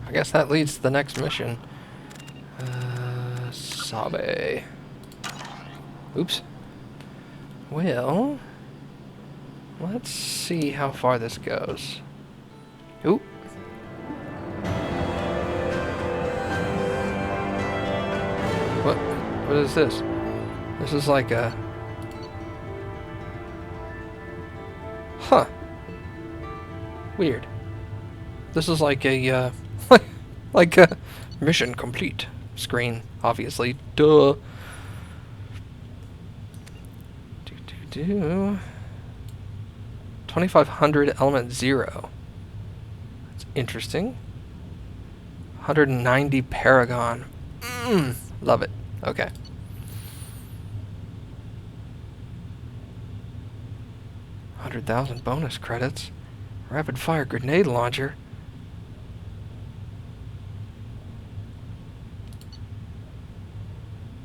I guess that leads to the next mission. Sabe. Oops. Well, let's see how far this goes. Oop. What is this? This is like a... Huh. Weird. This is like a, like a mission complete screen, obviously. Duh. 2500 element 0. That's interesting. 190 paragon. Love it. Okay. $100,000 bonus credits. Rapid fire grenade launcher.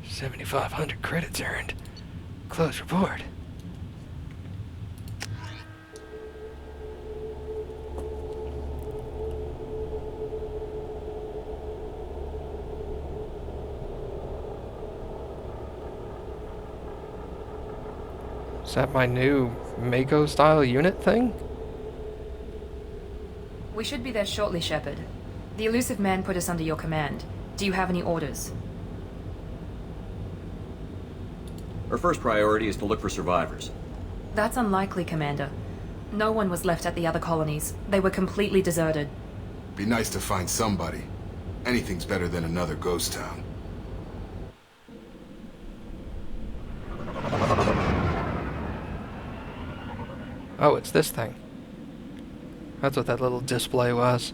$7,500 credits earned. Close report. Is that my new Mako style unit thing? We should be there shortly, Shepard. The elusive man put us under your command. Do you have any orders? Our first priority is to look for survivors. That's unlikely, Commander. No one was left at the other colonies. They were completely deserted. Be nice to find somebody. Anything's better than another ghost town. Oh, it's this thing. That's what that little display was.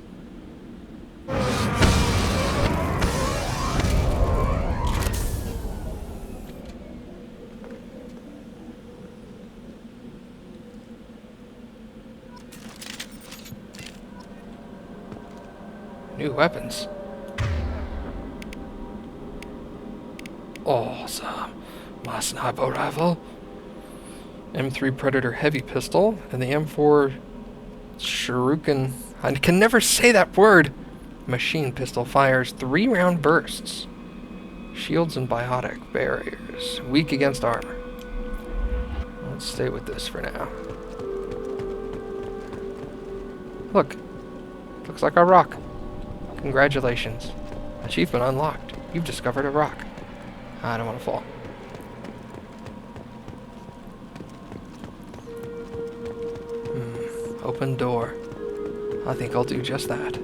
New weapons. Awesome. My sniper rifle. M3 Predator heavy pistol and the M4 Shuriken. I can never say that word. Machine pistol fires 3-round bursts. Shields and biotic barriers. Weak against armor. Let's stay with this for now. Look. Looks like a rock. Congratulations. Achievement unlocked. You've discovered a rock. I don't want to fall. Open door. I think I'll do just that.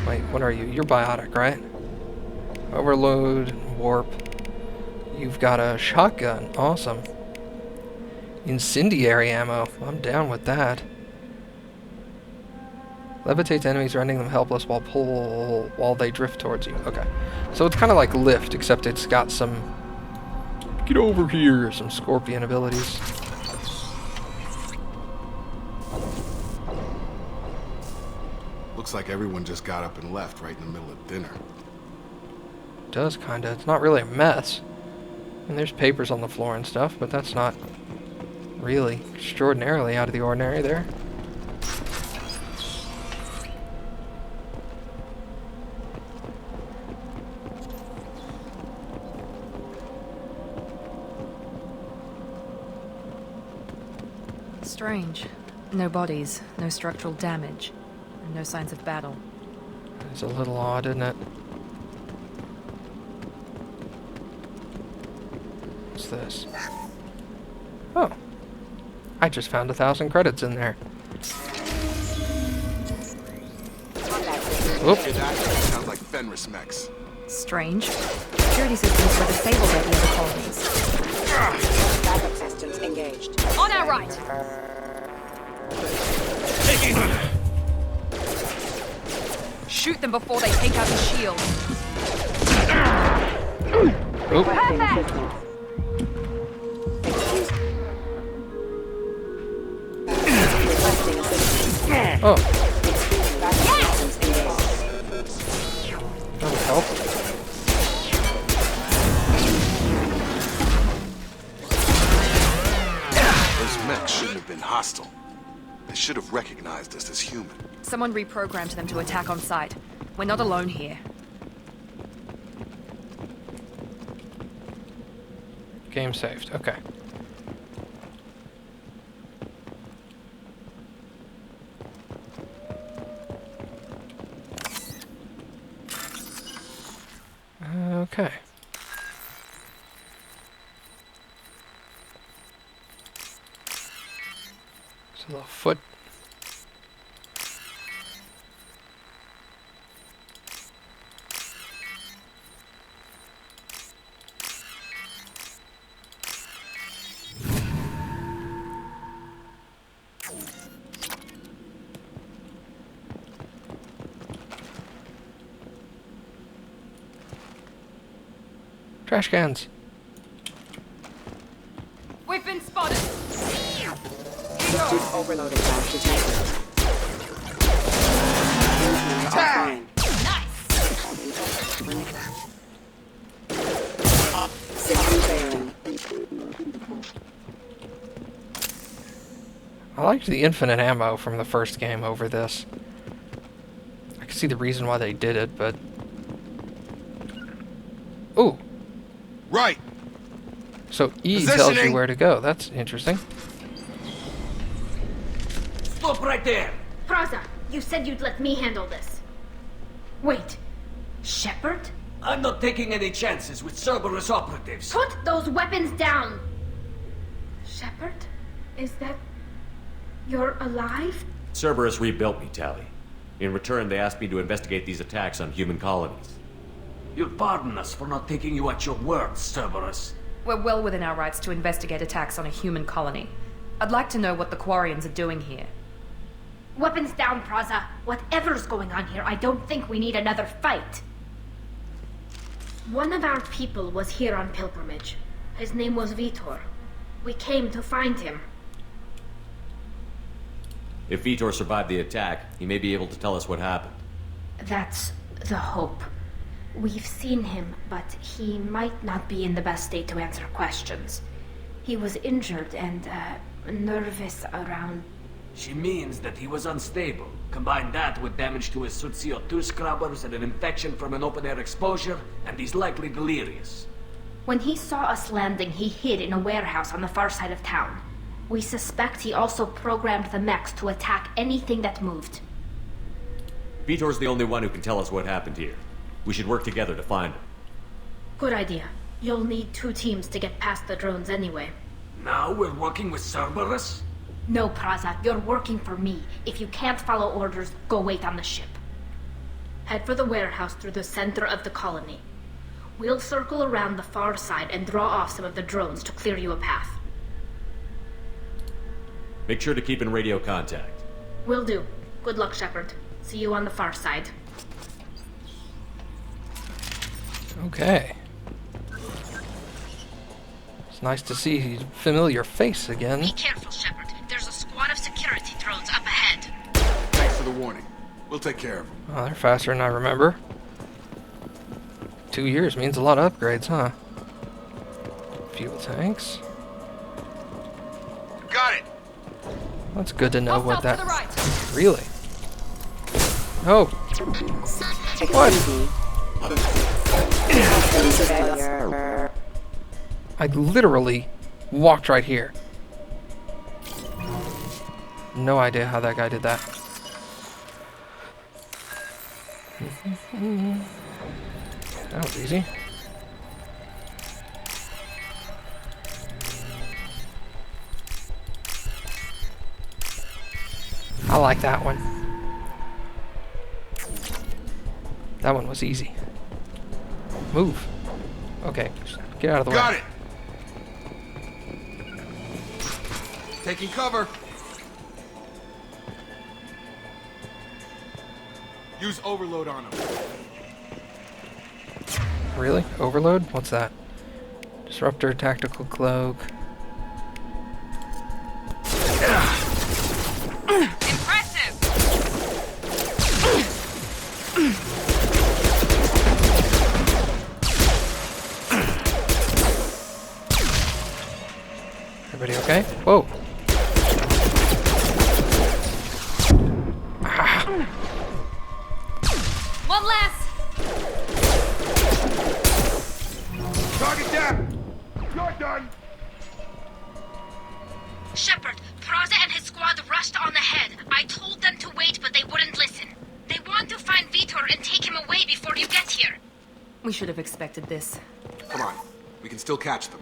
Wait, what are you? You're biotic, right? Overload, warp. You've got a shotgun. Awesome. Incendiary ammo. I'm down with that. Levitates enemies, rendering them helpless while they drift towards you. Okay. So it's kind of like Lift, except it's got some... Get over here! Some scorpion abilities. Looks like everyone just got up and left right in the middle of dinner. Does kinda. It's not really a mess. And there's papers on the floor and stuff, but that's not really extraordinarily out of the ordinary there. Strange. No bodies, no structural damage, and no signs of battle. It's a little odd, isn't it? What's this? Oh. I just found 1,000 credits in there. Whoop. Sounds like Fenris mechs. Strange. Security systems were disabled at the other colonies. Backup systems engaged. On our right! Shoot them before they take out the shield. Oh. That would help. Those mechs shouldn't have been hostile. They should have recognized recognized us as human. Someone reprogrammed them to attack on sight. We're not alone here. Game saved. Okay. Okay. So the foot. Trash cans. We've been spotted! System overloaded flash detected. Offline. System failing. I liked the infinite ammo from the first game over this. I can see the reason why they did it, but... Ooh! Right! So E tells you Positioning. where to go. That's interesting. Stop right there! Praza, you said you'd let me handle this. Wait, Shepard? I'm not taking any chances with Cerberus operatives. Put those weapons down! Shepard? Is that... You're alive? Cerberus rebuilt me, Tally. In return, they asked me to investigate these attacks on human colonies. You'll pardon us for not taking you at your word, Cerberus. We're well within our rights to investigate attacks on a human colony. I'd like to know what the Quarians are doing here. Weapons down, Praza. Whatever's going on here, I don't think we need another fight. One of our people was here on pilgrimage. His name was Vitor. We came to find him. If Vitor survived the attack, he may be able to tell us what happened. That's the hope. We've seen him, but he might not be in the best state to answer questions. He was injured and, nervous around... She means that he was unstable. Combine that with damage to his suit CO2 scrubbers and an infection from an open-air exposure, and he's likely delirious. When he saw us landing, he hid in a warehouse on the far side of town. We suspect he also programmed the mechs to attack anything that moved. Vitor's the only one who can tell us what happened here. We should work together to find him. Good idea. You'll need 2 teams to get past the drones anyway. Now we're working with Cerberus? No, Praza, you're working for me. If you can't follow orders, go wait on the ship. Head for the warehouse through the center of the colony. We'll circle around the far side and draw off some of the drones to clear you a path. Make sure to keep in radio contact. Will do. Good luck, Shepard. See you on the far side. Okay. It's nice to see a familiar face again. Be careful, Shepard. There's a squad of security drones up ahead. Thanks for the warning. We'll take care of them. Oh, they're faster than I remember. 2 years means a lot of upgrades, huh? Fuel tanks. Got it! That's good to know what that... To the right. Really? Oh! What? Failure. I literally walked right here. No idea how that guy did that. That was easy. I like that one. That one was easy. Move. Okay, just get out of the way. Got it! Taking cover. Use overload on them. Really? Overload? What's that? Disruptor, tactical cloak. Impressive! Everybody okay? Whoa. One less! Target down! You're done! Shepard, Praza and his squad rushed on ahead. I told them to wait, but they wouldn't listen. They want to find Vitor and take him away before you get here. We should have expected this. Come on. We can still catch them.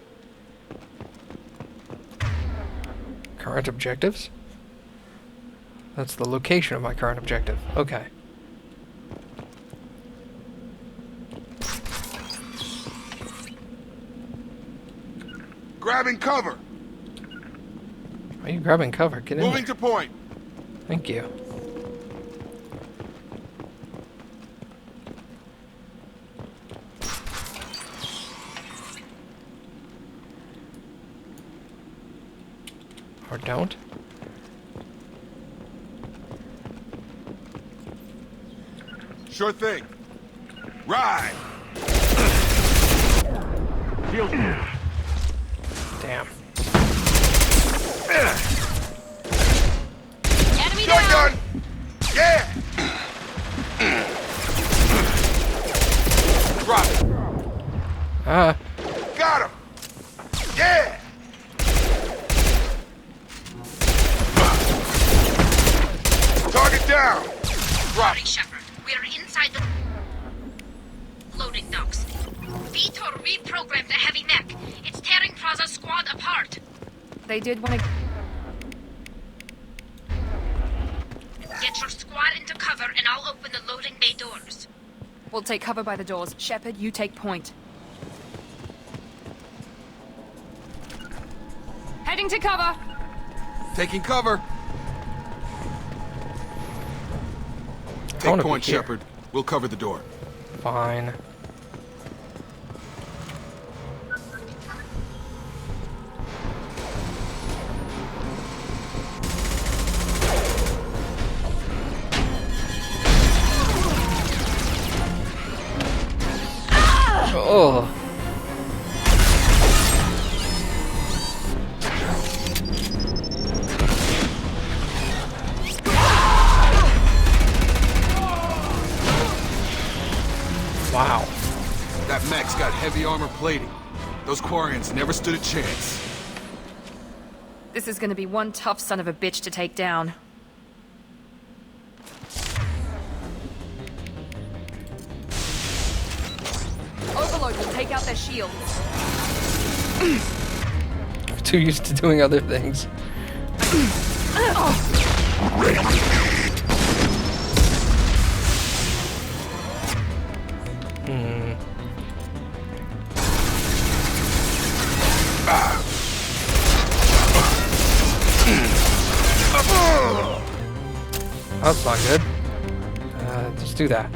Current objectives? That's the location of my current objective. Okay. Grabbing cover! Why are you grabbing cover? Get in Moving there. to point! Thank you. Or don't. Sure thing. Ride! Damn. Enemy You're down! done! Yeah! Drop it! Ah. Got him! Yeah! Target down! Drop Sorry, it! Shepard. We're inside the loading docks. Vitor reprogrammed the heavy mech. It's tearing Praza's squad apart. They did want to... Get your squad into cover and I'll open the loading bay doors. We'll take cover by the doors. Shepard, you take point. Heading to cover! Taking cover! I Take wanna be point, here. Shepard. We'll cover the door. Fine. Oh. Wow. That mech's got heavy armor plating. Those Quarians never stood a chance. This is gonna be one tough son of a bitch to take down. Overload will take out their shields. Too used to doing other things. That's not good. Just do that.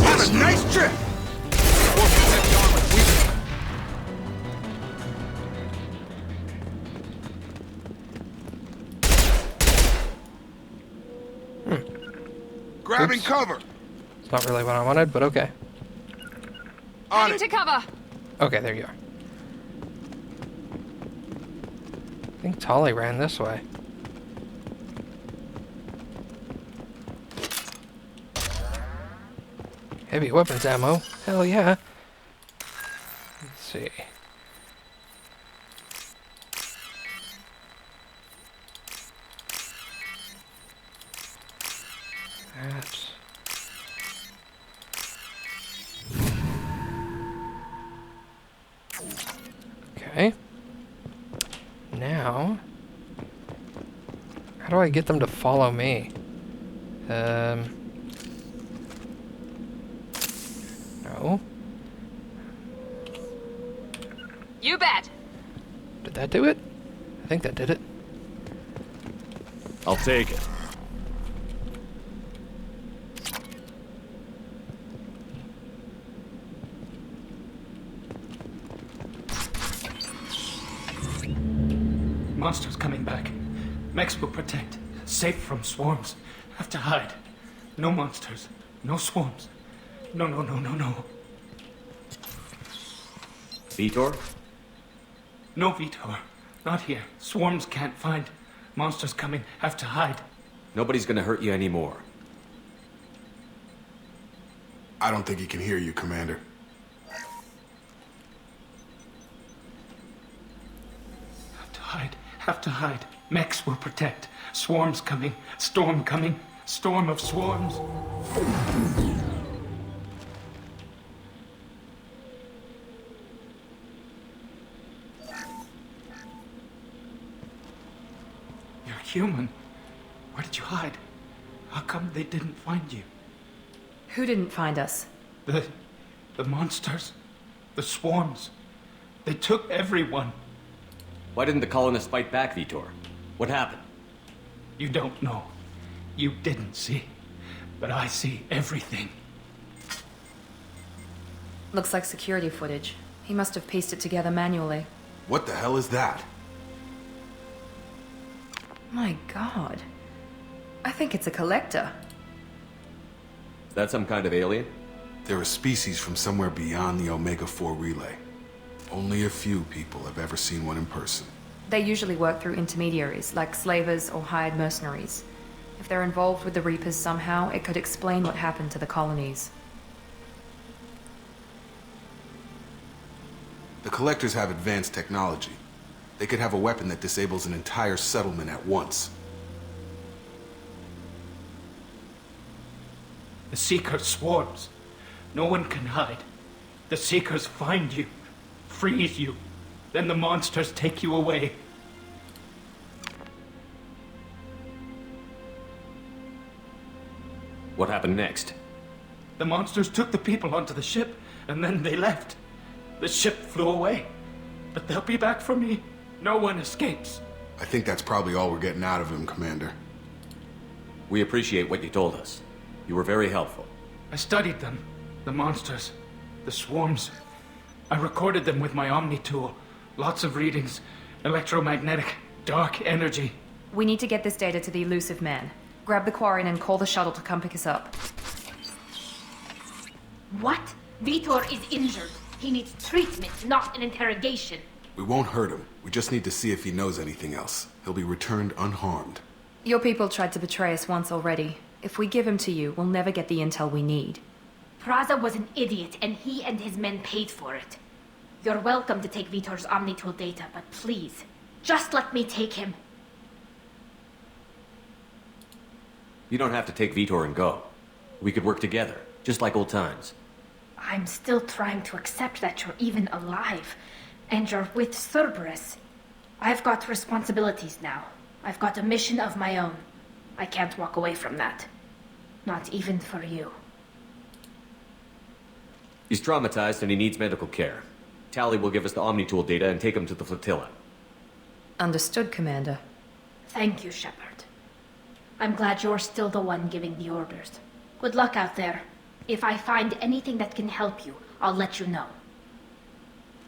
Have a nice trip! Heavy armor, Grabbing Oops. cover! It's not really what I wanted, but okay. On Heading it! to cover! Okay, there you are. I think Tolly ran this way. Heavy weapons ammo. Hell yeah. Let's see. That's... Okay. Now... How do I get them to follow me? No. You bet! Did that do it? I think that did it. I'll take it. Monsters coming back. Mechs will protect. Safe from swarms. Have to hide. No monsters. No swarms. No. Vitor? No, Vitor. Not here. Swarms can't find. Monsters coming. Have to hide. Nobody's gonna hurt you anymore. I don't think he can hear you, Commander. Have to hide. Mechs will protect. Swarms coming. Storm coming. Storm of swarms. You're human. Where did you hide? How come they didn't find you? Who didn't find us? The monsters. The swarms. They took everyone. Why didn't the colonists fight back, Vitor? What happened? You don't know. You didn't see. But I see everything. Looks like security footage. He must have pieced it together manually. What the hell is that? My god. I think it's a collector. Is that some kind of alien? They're a species from somewhere beyond the Omega-4 relay. Only a few people have ever seen one in person. They usually work through intermediaries, like slavers or hired mercenaries. If they're involved with the Reapers somehow, it could explain what happened to the colonies. The Collectors have advanced technology. They could have a weapon that disables an entire settlement at once. The Seeker swarms. No one can hide. The Seekers find you, freeze you, then the monsters take you away. What happened next? The monsters took the people onto the ship, and then they left. The ship flew away. But they'll be back for me. No one escapes. I think that's probably all we're getting out of him, Commander. We appreciate what you told us. You were very helpful. I studied them. The monsters. The swarms. I recorded them with my Omni tool. Lots of readings. Electromagnetic. Dark energy. We need to get this data to the elusive man. Grab the Quarian and call the shuttle to come pick us up. What? Vitor is injured. He needs treatment, not an interrogation. We won't hurt him. We just need to see if he knows anything else. He'll be returned unharmed. Your people tried to betray us once already. If we give him to you, we'll never get the intel we need. Praza was an idiot, and he and his men paid for it. You're welcome to take Vitor's Omnitool data, but please, just let me take him. You don't have to take Vitor and go. We could work together, just like old times. I'm still trying to accept that you're even alive, and you're with Cerberus. I've got responsibilities now. I've got a mission of my own. I can't walk away from that. Not even for you. He's traumatized and he needs medical care. Tally will give us the Omnitool data and take him to the flotilla. Understood, Commander. Thank you, Shepard. I'm glad you're still the one giving the orders. Good luck out there. If I find anything that can help you, I'll let you know.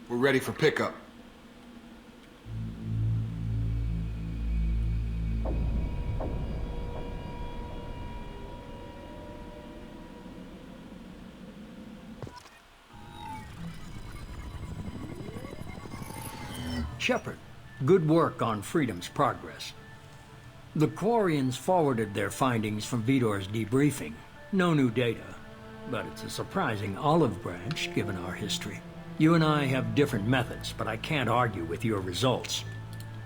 We're ready for pickup. Shepard, good work on Freedom's progress. The Quarians forwarded their findings from Vitor's debriefing. No new data, but it's a surprising olive branch given our history. You and I have different methods, but I can't argue with your results.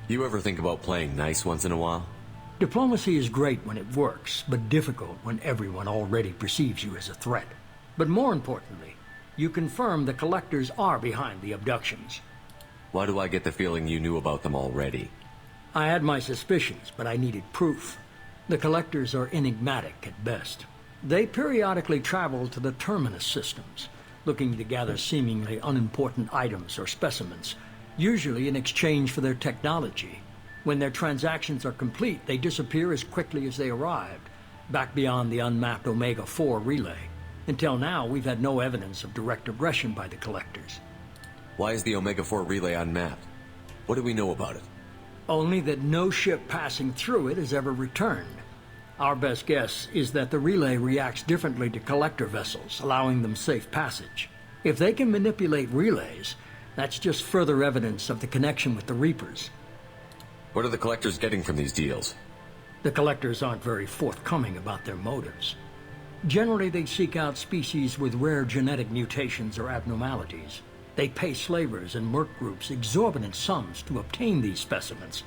You ever think about playing nice once in a while? Diplomacy is great when it works, but difficult when everyone already perceives you as a threat. But more importantly, you confirm the Collectors are behind the abductions. Why do I get the feeling you knew about them already? I had my suspicions, but I needed proof. The Collectors are enigmatic at best. They periodically travel to the Terminus systems, looking to gather seemingly unimportant items or specimens, usually in exchange for their technology. When their transactions are complete, they disappear as quickly as they arrived, back beyond the unmapped Omega-4 relay. Until now, we've had no evidence of direct aggression by the Collectors. Why is the Omega-4 relay unmapped? What do we know about it? Only that no ship passing through it has ever returned. Our best guess is that the relay reacts differently to collector vessels, allowing them safe passage. If they can manipulate relays, that's just further evidence of the connection with the Reapers. What are the collectors getting from these deals? The collectors aren't very forthcoming about their motives. Generally, they seek out species with rare genetic mutations or abnormalities. They pay slavers and merc groups exorbitant sums to obtain these specimens,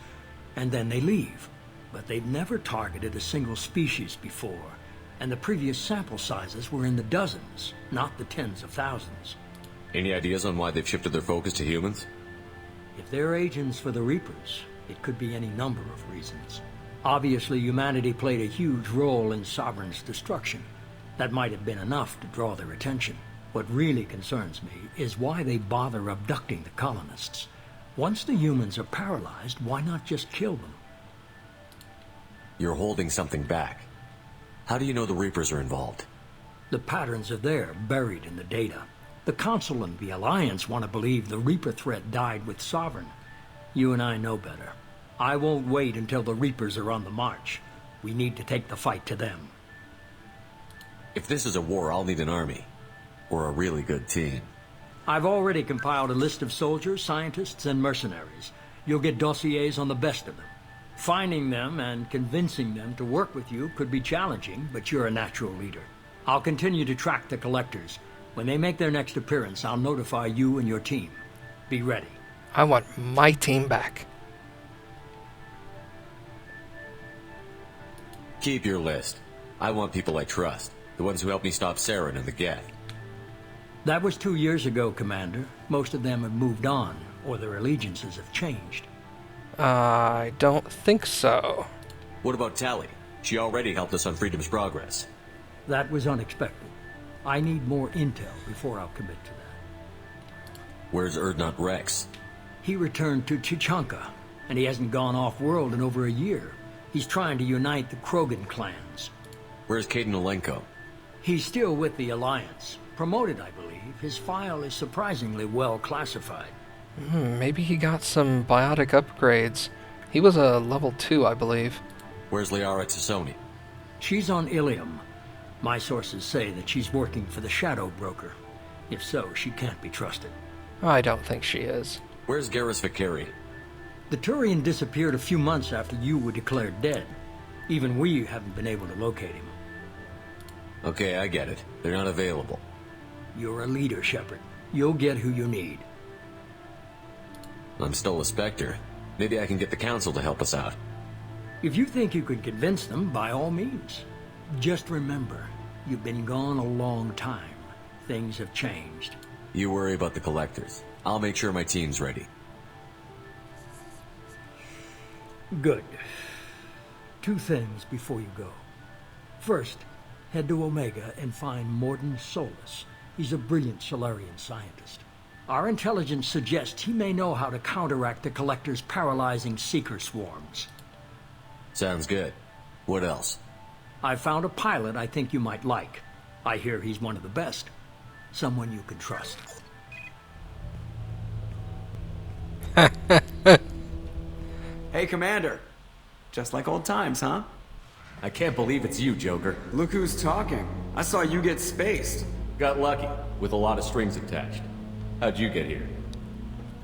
and then they leave. But they've never targeted a single species before, and the previous sample sizes were in the dozens, not the tens of thousands. Any ideas on why they've shifted their focus to humans? If they're agents for the Reapers, it could be any number of reasons. Obviously, humanity played a huge role in Sovereign's destruction. That might have been enough to draw their attention. What really concerns me is why they bother abducting the colonists. Once the humans are paralyzed, why not just kill them? You're holding something back. How do you know the Reapers are involved? The patterns are there, buried in the data. The Council and the Alliance want to believe the Reaper threat died with Sovereign. You and I know better. I won't wait until the Reapers are on the march. We need to take the fight to them. If this is a war, I'll need an army. Or a really good team. I've already compiled a list of soldiers, scientists, and mercenaries. You'll get dossiers on the best of them. Finding them and convincing them to work with you could be challenging, but you're a natural leader. I'll continue to track the collectors. When they make their next appearance, I'll notify you and your team. Be ready. I want my team back. Keep your list. I want people I trust. The ones who helped me stop Saren and the Geth. That was 2 years ago, Commander. Most of them have moved on, or their allegiances have changed. I don't think so. What about Tally? She already helped us on Freedom's Progress. That was unexpected. I need more intel before I'll commit to that. Where's Erdnot Rex? He returned to Chichanka, and he hasn't gone off-world in over a year. He's trying to unite the Krogan clans. Where's Caden Olenko? He's still with the Alliance. Promoted, I believe. His file is surprisingly well classified. Maybe he got some biotic upgrades. He was a level 2, I believe. Where's Liara Tassoni? She's on Ilium. My sources say that she's working for the Shadow Broker. If so, she can't be trusted. I don't think she is. Where's Garrus Vakari? The Turian disappeared a few months after you were declared dead. Even we haven't been able to locate him. Okay, I get it. They're not available. You're a leader, Shepard. You'll get who you need. I'm still a Spectre. Maybe I can get the Council to help us out. If you think you can convince them, by all means. Just remember, you've been gone a long time. Things have changed. You worry about the Collectors. I'll make sure my team's ready. Good. 2 things before you go. First, head to Omega and find Mordin Solus. He's a brilliant Solarian scientist. Our intelligence suggests he may know how to counteract the Collector's paralyzing Seeker swarms. Sounds good. What else? I found a pilot I think you might like. I hear he's one of the best. Someone you can trust. Hey, Commander. Just like old times, huh? I can't believe it's you, Joker. Look who's talking. I saw you get spaced. Got lucky, with a lot of strings attached. How'd you get here?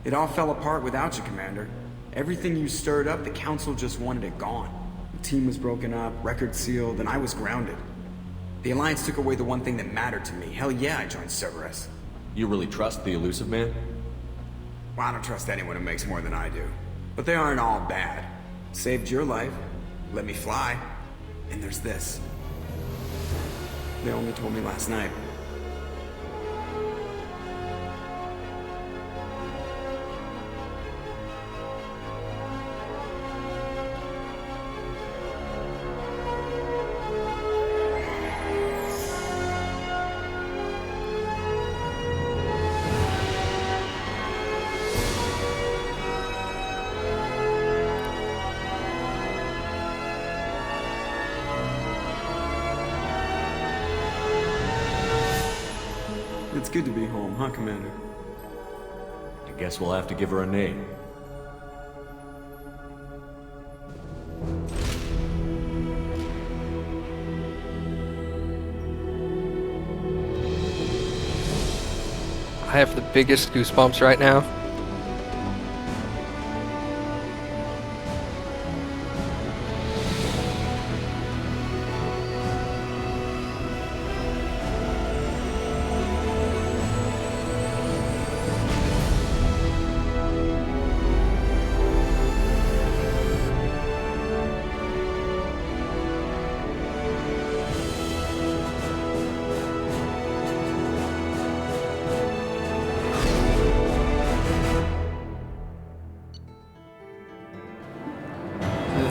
It all fell apart without you, Commander. Everything you stirred up, the Council just wanted it gone. The team was broken up, record sealed, and I was grounded. The Alliance took away the one thing that mattered to me. Hell yeah, I joined Cerberus. You really trust the Elusive Man? Well, I don't trust anyone who makes more than I do. But they aren't all bad. Saved your life, let me fly, and there's this. They only told me last night. It's good to be home, huh, Commander? I guess we'll have to give her a name. I have the biggest goosebumps right now.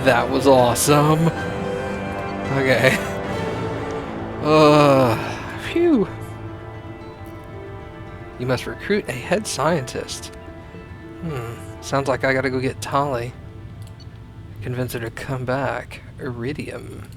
That was awesome. Okay. Phew. You must recruit a head scientist. Sounds like I gotta go get Tali. Convince her to come back. Iridium.